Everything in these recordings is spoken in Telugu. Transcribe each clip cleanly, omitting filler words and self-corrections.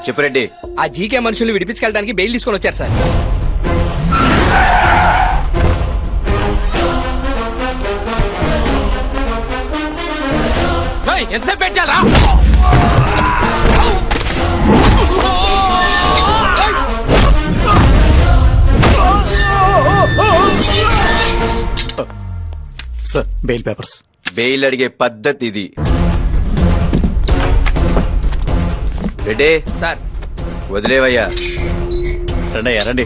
చెప్పు రెడ్డి. ఆ జీకే మనుషుల్ని విడిపించుకెళ్ళడానికి బెయిల్ తీసుకొని వచ్చారు సార్. ఎంతసేపు పెట్టారా? Sir bail papers. బెయిల్ అడిగే పద్ధతి ఇది. రెడ్డి సార్ వదిలేవయ్యా. రండి అయ్యా రండి.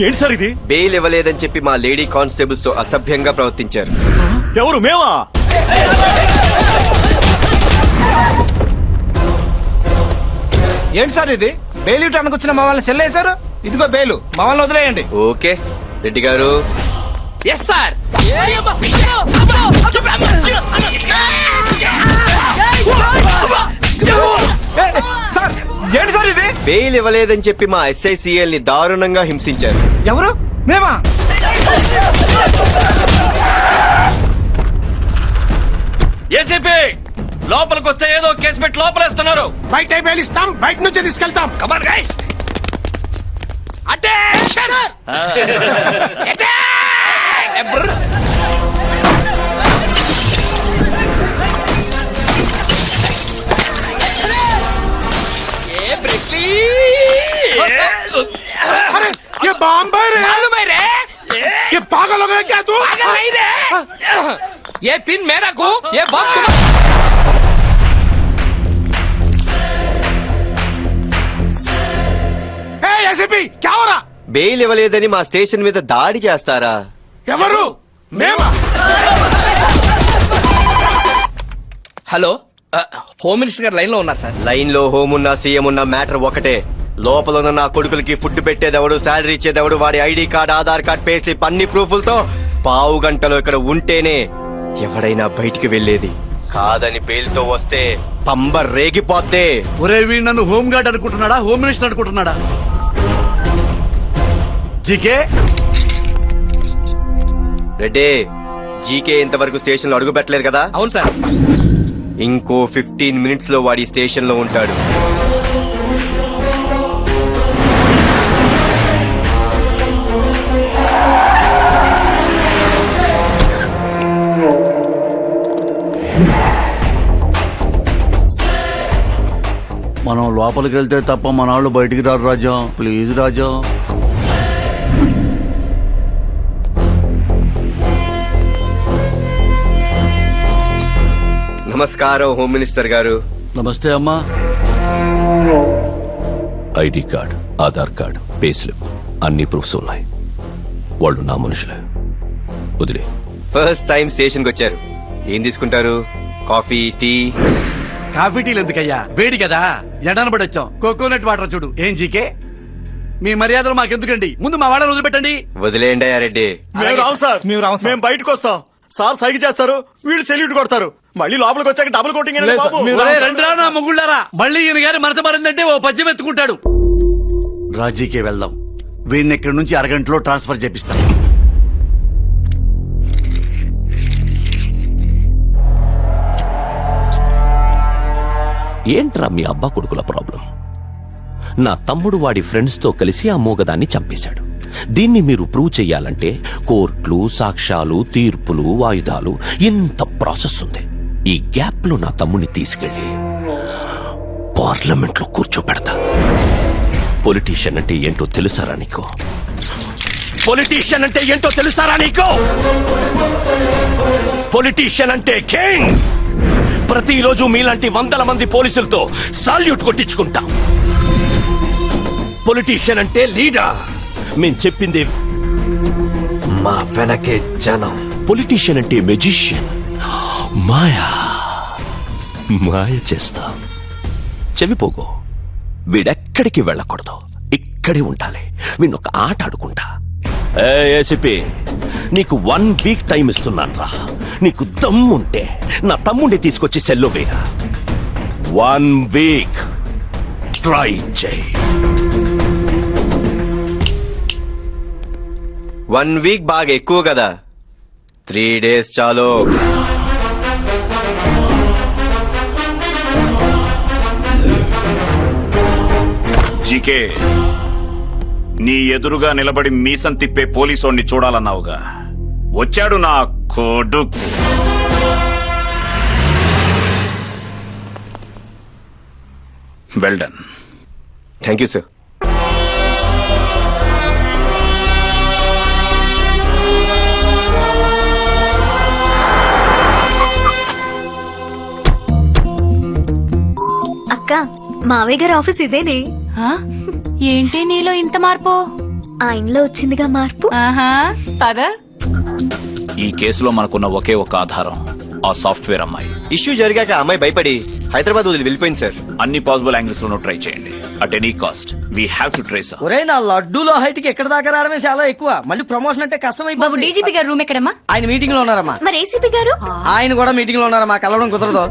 ఏంటి సార్ ఇది? బెయిల్ ఇవ్వలేదని చెప్పి మా లేడీ కానిస్టేబుల్స్ తో అసభ్యంగా ప్రవర్తించారు. ఎవరు? మేమా? ఏంటి సార్ ఇది? బెయిల్ ఇవ్వడానికి వచ్చిన మా వాళ్ళని సెల్లేశారు. ఇదిగో బెయిల్, మా వాళ్ళని వదిలేయండి. ఓకే రెడ్డి గారు. Yes sir. సార్ ఏంటి సార్ ఇది? బెయిల్ ఇవ్వలేదని చెప్పి మా SICL ని దారుణంగా హింసించారు. ఎవరు? మేమా? ఏసీపీ లోపలికి వస్తే ఏదో కేసు పెట్టి లోపలేస్తున్నారు. బయట బెయిల్ ఇస్తాం, బయట నుంచే తీసుకెళ్తాం. Come on guys, attention. अरे ये बॉम्ब है रे। मालूम है रे? ये पागल हो गया क्या तू? पागल नहीं रे, ये पिन मेरा को, ये बम तुम्हारा. एसीपी क्या हो रहा? బెయిల్ ఇవ్వలేదని మా స్టేషన్ మీద దాడి చేస్తారా? ఎవరు? మేమా? హలో, హోమ్ మినిస్టర్ గారు లైన్ లో ఉన్నారు సార్. లైన్ లో హోమ్ ఉన్నా సీఎం ఉన్నా మ్యాటర్ ఒకటే. లోపల ఉన్న నా కొడుకులకి ఫుడ్ పెట్టేదెవడు, శాలరీ ఇచ్చేదెవడు, వాడి ID card, Aadhaar card, pay slip అన్ని ప్రూఫ్లతో పావు గంటలో ఇక్కడ ఉంటేనే ఎవడైనా బయటికి వెళ్లేది. కాదని బెయిల్తో వస్తే పంబ రేగిపోతే. ఒరే వీడు నన్ను హోమ్ గార్డ్ అనుకుంటున్నాడా, హోమ్ మినిస్టర్ అనుకుంటున్నాడా? జీకే రెడ్డి, జీకే ఇంతవరకు స్టేషన్ లో అడుగు పెట్టలేదు కదా? అవును సార్. ఇంకో 15 మినిట్స్ లో వాడి స్టేషన్ లో ఉంటాడు. మనం లోపలికి వెళ్తే తప్ప మన వాళ్ళు బయటికి రారు రాజా. ప్లీజ్ రాజా. నమస్కారం హోమ్ మినిస్టర్ గారు. నమస్తే అమ్మా. ID card, Aadhaar card, pay slip అన్ని ప్రూఫ్స్ ఉన్నాయి. వాళ్ళు నా మనుషులే. వదిలే. ఫస్ట్ టైం స్టేషన్ కి వచ్చారు. ఏం తీసుకుంటారు? Coffee, tea? కాఫీ టీలు ఎందుకయ్యా, వేడి కదా. ఎండన పడి వచ్చాం. కోకోనట్ వాటర్ చూడు. ఏం జీకే, మీ మర్యాదలు మాకెందుకండి, ముందు మా వాళ్ళని వదిలిపెట్టండి. వదిలేయండి అయ్యా రెడ్డి. మేము రావు సార్, మేము రావు సార్. మేము బయటకు వస్తాం సార్. సైకి చేస్తారు, వీళ్ళు సెల్యూట్ కొడతారు. మళ్ళీ లోపలికి వచ్చాక డబుల్ కోటింగ్. రండిరా నా మొగుళ్ళారా, మళ్ళీ ఈయన గారి మనసు మారిందంటే ఓ పద్యం ఎత్తుకుంటాడు. రాజీకే వెళ్దాం. వీడిని ఇక్కడి నుంచి అరగంటలో ట్రాన్స్ఫర్ చేపిస్తాం. ఏంట్రా మీ అబ్బా కొడుకుల ప్రాబ్లం? నా తమ్ముడు వాడి ఫ్రెండ్స్ తో కలిసి ఆ మూగదాన్ని చంపేశాడు. దీన్ని మీరు ప్రూవ్ చెయ్యాలంటే కోర్టులు, సాక్ష్యాలు, తీర్పులు, వాయిదాలు, ఇంత ప్రాసెస్ ఉంది. ఈ గ్యాప్ లో నా తమ్ముడిని తీసుకెళ్లి పార్లమెంట్ లో కూర్చోపెడతా. పొలిటీషియన్ అంటే ఏంటో తెలుసారా నీకు? పొలిటీషియన్ అంటే ఏంటో తెలుసారా నీకు? పొలిటీషియన్ అంటే కింగ్. ప్రతిరోజు మీలాంటి వందల మంది పోలీసులతో సాల్యూట్ కొట్టించుకుంటాం. పొలిటీషియన్ అంటే లీడర్. మేం చెప్పింది మా వెనకే జనం. పొలిటీషియన్ అంటే మెజిషియన్. మాయా మాయ చేస్తా. చెవిపోగో. వీడెక్కడికి వెళ్ళకూడదు, ఇక్కడే ఉండాలి. వీణొక ఆట ఆడుకుంటా. ఏసీపీ, నీకు 1 వీక్ టైం ఇస్తున్నాన్రా. నీకు దమ్ముంటే నా తమ్ముడిని తీసుకొచ్చి సెల్లో వేరా. 1 వీక్ ట్రై చేయి. 1 వీక్ బాగా ఎక్కువ కదా. 3 days చాలు. జీకే, నీ ఎదురుగా నిలబడి మీసం తిప్పే పోలీసోడిని చూడాలన్నావుగా, వచ్చాడు నా కొడుకు. Well done. Thank you sir. అక్క, మావయ్య గారి ఆఫీస్ ఇదేనే. ఆ? ఏంటి నీలో ఇంత మార్పు? ఆయనలో వచ్చిందిగా మార్పు. ఆహా, పద. ఈ కేసులో మనకున్న ఒకే ఒక ఆధారం ఆ సాఫ్ట్వేర్ అమ్మాయి. ఇష్యూ జరిగాక ఆ అమ్మాయి భయపడి హైదరాబాద్ వదిలి వెళ్ళిపోయింది సార్. అన్ని పాసిబుల్ యాంగిల్స్ లోనూ ట్రై చేయండి. At any cost we have to trace. ఒరే, నా లడ్డూలో హైట్ కి ఎక్కడ దాకా రావడమే చాలా ఎక్కువ. మళ్ళీ ప్రమోషన్ అంటే కష్టం బాబు, అయిపోతుంది. డీజీపీ గారు రూమ్ ఎక్కడమ్మా? ఆయన మీటింగ్ లో ఉన్నారమ్మా. మరి ఏసీపీ గారు ఆయన కూడా మీటింగ్ లో ఉన్నారమ్మా. కలవడం కుదరదు.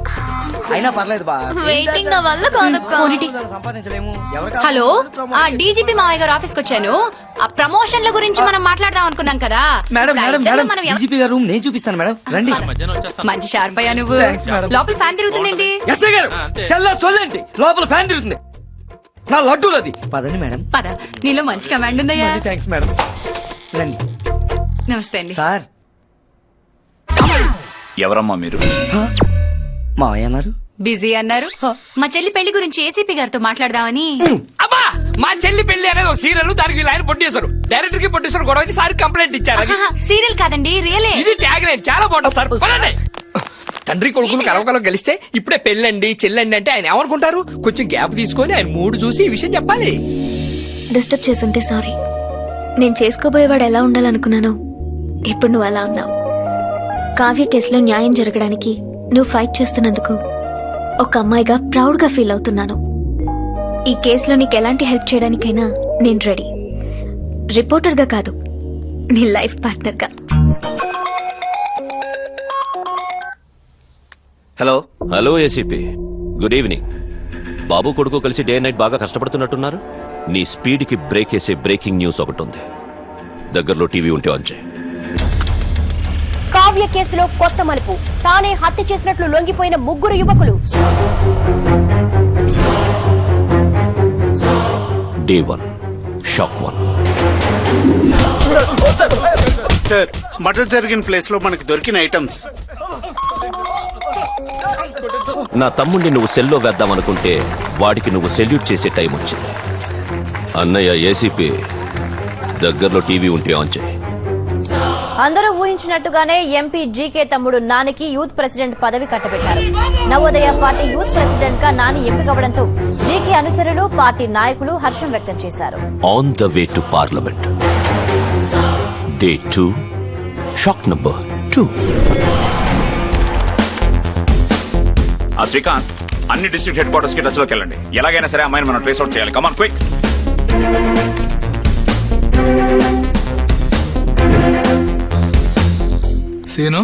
అయినా పర్లేదు బా. వెయిటింగ్ నా వల్ల కాదక్క. పోనీటి. సంపాదించలేము. హలో, ఆ డీజీపీ మావయ్య గారు ఆఫీస్ కి వచ్చాను. ఆ ప్రమోషన్ల గురించి మనం మాట్లాడదాం అనుకున్నాం కదా. మేడం మేడం మేడం, మనం ఎవ- డీజీపీ గారు రూమ్ నేను చూపిస్తాను మేడం. రండి. మంచి షార్ప్ అయ్యా నువ్వు. Thanks, madam. లోపల ఫ్యాన్ తిరుగుతుందేంటి? ఎస్ఐ గారు చల్ల చొల్లండి. లోపల ఫ్యాన్ తిరుగుతుంది. నా లడ్డూలది. పదండి మేడం. పద, నీలో మంచి కమాండ్ ఉందయ్యా. Thanks madam. రండి. నమస్తే అండి. సార్, ఎవరమ్మా మీరు? మావయ్య అన్నారు. బిజీ అన్నారు. మా చెల్లి పెళ్లి గురించి ఏసీపీ గారితో మాట్లాడదామని. అబ్బా, మా చెల్లి పెళ్లి అనేది ఒక సీరియల్. దానికి వీళ్ళు ఆయన ప్రొడ్యూసర్, డైరెక్టర్ కి ప్రొడ్యూసర్ గొడవ అయితే సార్ కంప్లైంట్ ఇచ్చారు. అది సీరియల్ కాదండి, రియలే. ఇది ట్యాగ్ లైన్. చాలా బాగుంటుంది సార్. పదండి. తండ్రి కొడుకులు కలవకలం కలిస్తే ఇప్పుడే పెళ్ళండి చెల్లండి అంటే ఆయన ఏమనుకుంటారు? కొంచెం గ్యాప్ తీసుకొని ఆయన మూడు చూసి ఈ విషయం చెప్పాలి. డిస్టర్బ్ చేసుంటే సారీ. నేను చేసుకోబోయేవాడు ఎలా ఉండాలనుకున్నానో ఇప్పుడు నువ్వు అలా ఉన్నావు. కావ్య కేసులో న్యాయం జరగడానికి నువ్వు ఫైట్ చేస్తున్నందుకు ఒక అమ్మాయిగా ప్రౌడ్ గా ఫీల్ అవుతున్నాను. ఈ కేసులో నీకు ఎలాంటి హెల్ప్ చేయడానికైనా నేను రెడీ. రిపోర్టర్ గా కాదు, నీ లైఫ్ పార్ట్నర్ గా. Hello. Hello ACP, good evening. బాబు కొడుకు కలిసి డే నైట్ బాగా కష్టపడుతున్నట్టున్నారు. నీ స్పీడ్ కి బ్రేక్ వేసే బ్రేకింగ్ న్యూస్ ఒకటి ఉంది. దగ్గరలో టీవీ ఉంటే ఆన్ చేయి. కావ్య కేసులో కొత్త మలుపు. తానే హత్య చేసినట్లు లొంగిపోయిన 3 యువకులు. Day 1 shock 1. సార్, మర్డర్ జరిగిన ప్లేస్ లో మనకి దొరికిన ఐటమ్స్. నా తమ్ముడిని నువ్వు సెల్లో వేద్దామనుకుంటే వాడికి నువ్వు సెల్యూట్ చేసే టైం వచ్చింది. అన్నయ్య ఏసీపీ, దగ్గరలో టీవీ ఉంటే ఆన్ చేయి. అందరూ ఊహించినట్టుగానే ఎంపీ జీకే తమ్ముడు నానికి యూత్ ప్రెసిడెంట్ పదవి కట్టబెట్టారు. నవోదయ పార్టీ యూత్ ప్రెసిడెంట్ గా నాని ఎంపికవడంతో జీకే అనుచరులు, పార్టీ నాయకులు హర్షం వ్యక్తం చేశారు. On the way to parliament. Day 2 shock number 2. ఆ శ్రీకాంత్, అన్ని డిస్ట్రిక్ట్ హెడ్ క్వార్టర్స్ కి టచ్ లోకి వెళ్ళండి. ఎలాగైనా సరే అమ్మాయిని మనం ట్రేస్ అవుట్ చేయాలి. Come on quick. సీను,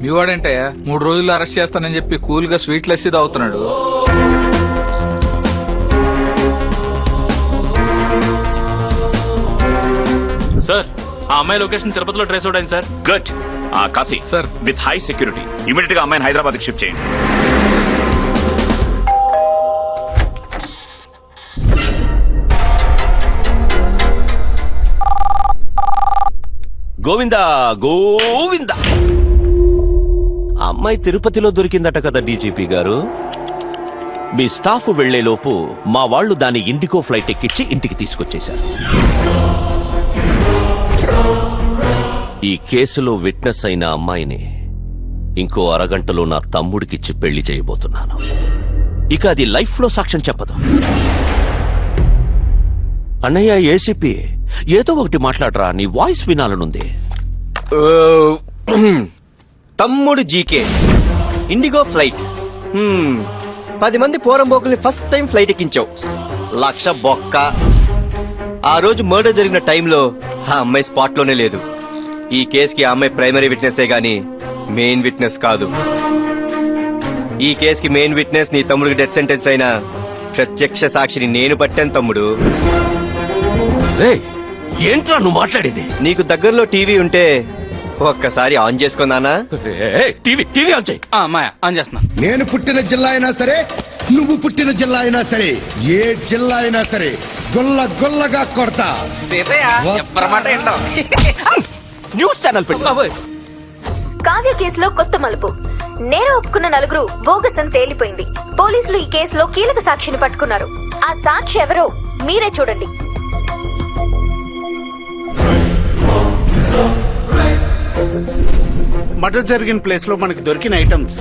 మీ వాడేంటయ్యా 3 రోజుల్లో అరెస్ట్ చేస్తానని చెప్పి కూల్ గా స్వీట్ లస్సీ తాగుతున్నాడు. సార్, ఆ అమ్మాయి లొకేషన్ తిరుపతిలో ట్రేస్ అవుట్ అయింది sir. Good. Kashi sir. With high security immediate గా అమ్మాయిని హైదరాబాద్ కి షిఫ్ట్ చేయండి. గోవిందా గోవిందా. అమ్మాయి తిరుపతిలో దొరికిందట కదా డీజీపీ గారు. మీ స్టాఫ్ వెళ్లేలోపు మా వాళ్లు దాని ఇండిగో ఫ్లైట్ ఎక్కించి ఇంటికి తీసుకొచ్చేశారు. ఈ కేసులో విట్నెస్ అయిన అమ్మాయిని ఇంకో అరగంటలో నా తమ్ముడికిచ్చి పెళ్లి చేయబోతున్నాను. ఇక అది లైఫ్ లో సాక్ష్యం చెప్పదు. అన్నయ్య ఏసీపీ, ఏదో ఒకటి మాట్లాడరా, నీ వాయిస్ వినాలనుంది. తమ్ముడు జీకే ఇండిగో ఫ్లైట్. 10 మంది పోరంబోకుల్ని ఫస్ట్ టైం ఫ్లైట్ ఎక్కించావు. 1,00,000 బొక్క. ఆ రోజు మర్డర్ జరిగిన టైంలో ఆ అమ్మాయి స్పాట్ లోనే లేదు. ఈ కేసుకి ఆ అమ్మాయి ప్రైమరీ విట్నెస్ గానీ మెయిన్ విట్నెస్ కాదు. ఈ కేసుకి మెయిన్ విట్నెస్ నీ తమ్ముడికి డెత్ సెంటెన్స్ అయిన ప్రత్యక్ష సాక్షిని నేను పట్టాను తమ్ముడు. ఏంట్రా నువ్వు మాట్లాడేది? నీకు దగ్గరలో టీవీ ఉంటే ఒక్కసారి ఆన్ చేసుకున్నానా? టీవీ ఆన్ చేయి. మాయా ఆన్ చేస్తున్నా. నేను పుట్టిన జిల్లా అయినా సరే, నువ్వు పుట్టిన జిల్లా అయినా సరే, ఏ జిల్లా అయినా సరే గొల్ల గొల్లగా కొడతా. సీతయ్య ఎవ్వరమాట ఏంటో. న్యూస్ ఛానల్ పెట్టు. కావ్య కేసులో కొత్త మలుపు. నేర ఒప్పుకున్న నలుగురు బోగస్ అని తేలిపోయింది. పోలీసులు ఈ కేసులో కీలక సాక్షిని పట్టుకున్నారు. ఆ సాక్షి ఎవరో మీరే చూడండి. మర్డర్ జరిగిన ప్లేస్ లో మనకి దొరికిన ఐటమ్స్.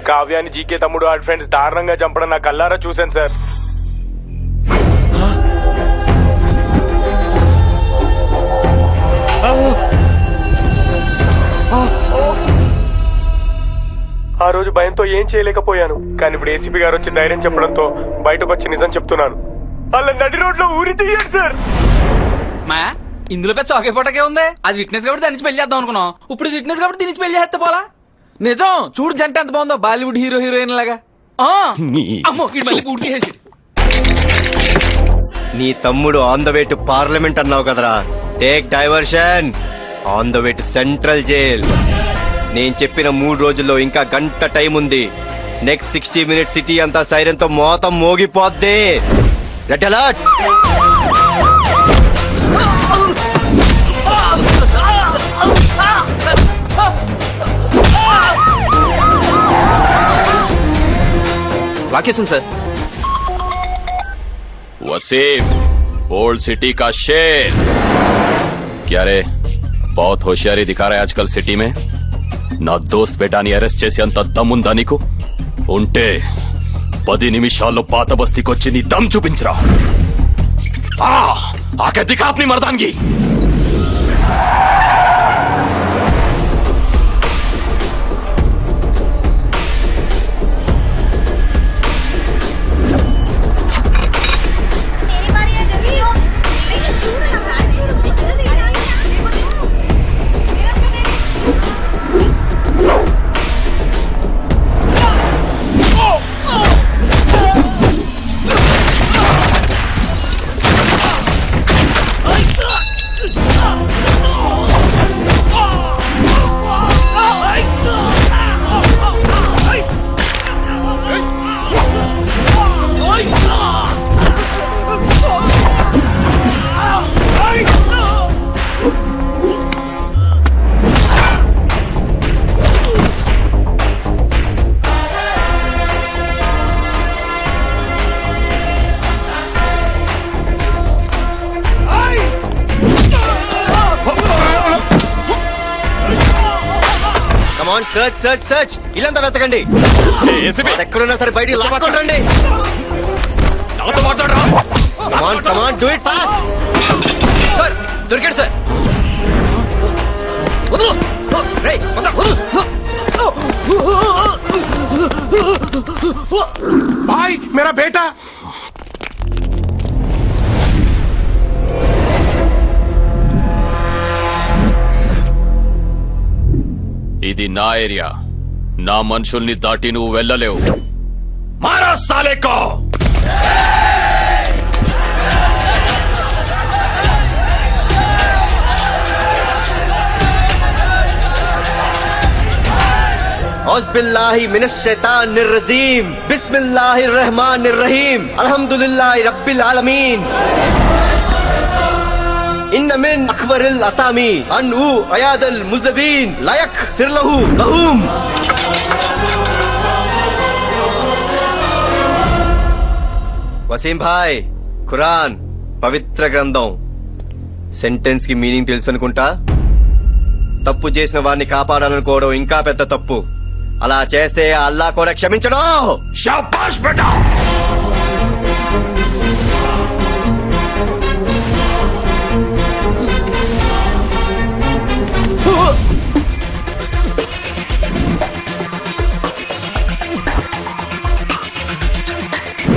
కావ్యాన్ని జీకే తమ్ముడు ఆడి ఫ్రెండ్స్ దారుణంగా చంపడం నా కల్లారా చూశాను సార్. ఆ రోజు భయంతో ఏం చేయలేకపోయాను, కానీ ఇప్పుడు ఏసీపీ గారు వచ్చి ధైర్యం చెప్పడంతో బయటకు వచ్చి నిజం చెప్తున్నాను. అలా నడి రోడ్లో ఊరి తీయండి సార్. మాయా ఇందులో పెద్ద చౌకే పూటకే ఉంది. అది విట్నెస్ కాబట్టి దాని నుంచి పెళ్లి చేద్దాం అనుకున్నాం. ఇప్పుడు విట్నెస్ కాబట్టి దీని నుంచి పెళ్లి చేస్తే పోలా. నిజం చూడు జంట ఎంత బాగుందో, బాలీవుడ్ హీరో హీరోయిన్ లాగా. అమ్మో ఇటు మళ్ళీ పూర్తి చేసి. నీ తమ్ముడు on the way to parliament అన్నావు కదరా. Take diversion on the way to central jail. నేను చెప్పిన 3 రోజుల్లో ఇంకా గంట టైం ఉంది. నెక్స్ట్ 60 minutes సిటీ అంతా సైరన్ తో మోతం మోగిపోద్ది. Red alert. Location sir. Wasim old city का शेर. क्या रे बहुत होशियारी दिखा रहा है आजकल सिटी में. నా దోస్త్ బేటాని అరెస్ట్ చేసి అంత దమ్ముందా నీకు? ఉంటే 10 నిమిషాల్లో పాత బస్తీకొచ్చి నీ దమ్ చూపించరా. ఆకే దిఖా అప్ని మర్దాన్గి. సర్చ్ సర్చ్ సర్చ్ ఇల్లంతా వెతకండి. ఎక్కడున్నా సరే బయటికి లాక్కోండి. కమాన్ కమాన్ డూ ఇట్ ఫాస్ట్. దొరికాడు సార్. బాయ్ మేరా బేటా. ఇది నా ఏరియా. నా మనుషుల్ని దాటి నువ్వు వెళ్ళలేవు. మారా సాలేకో. औज़ुबिल्लाहि मिनश शैतानिर रजीम. बिस्मिल्लाहिर रहमानिर रहीम. अल्हम्दुलिल्लाहि रब्बिल आलमीन. इन्न मिन अकबरिल असामी अनहु अयादल मुज़बिन लायक फिरलहु लहूम. వసీం భాయ్, ఖురాన్ పవిత్ర గ్రంథం. సెంటెన్స్ కి మీనింగ్ తెలుసు అనుకుంటా. తప్పు చేసిన వారిని కాపాడాలనుకోవడం ఇంకా పెద్ద తప్పు. అలా చేస్తే అల్లా కూడా క్షమించడం. శాబాష్ బేటా.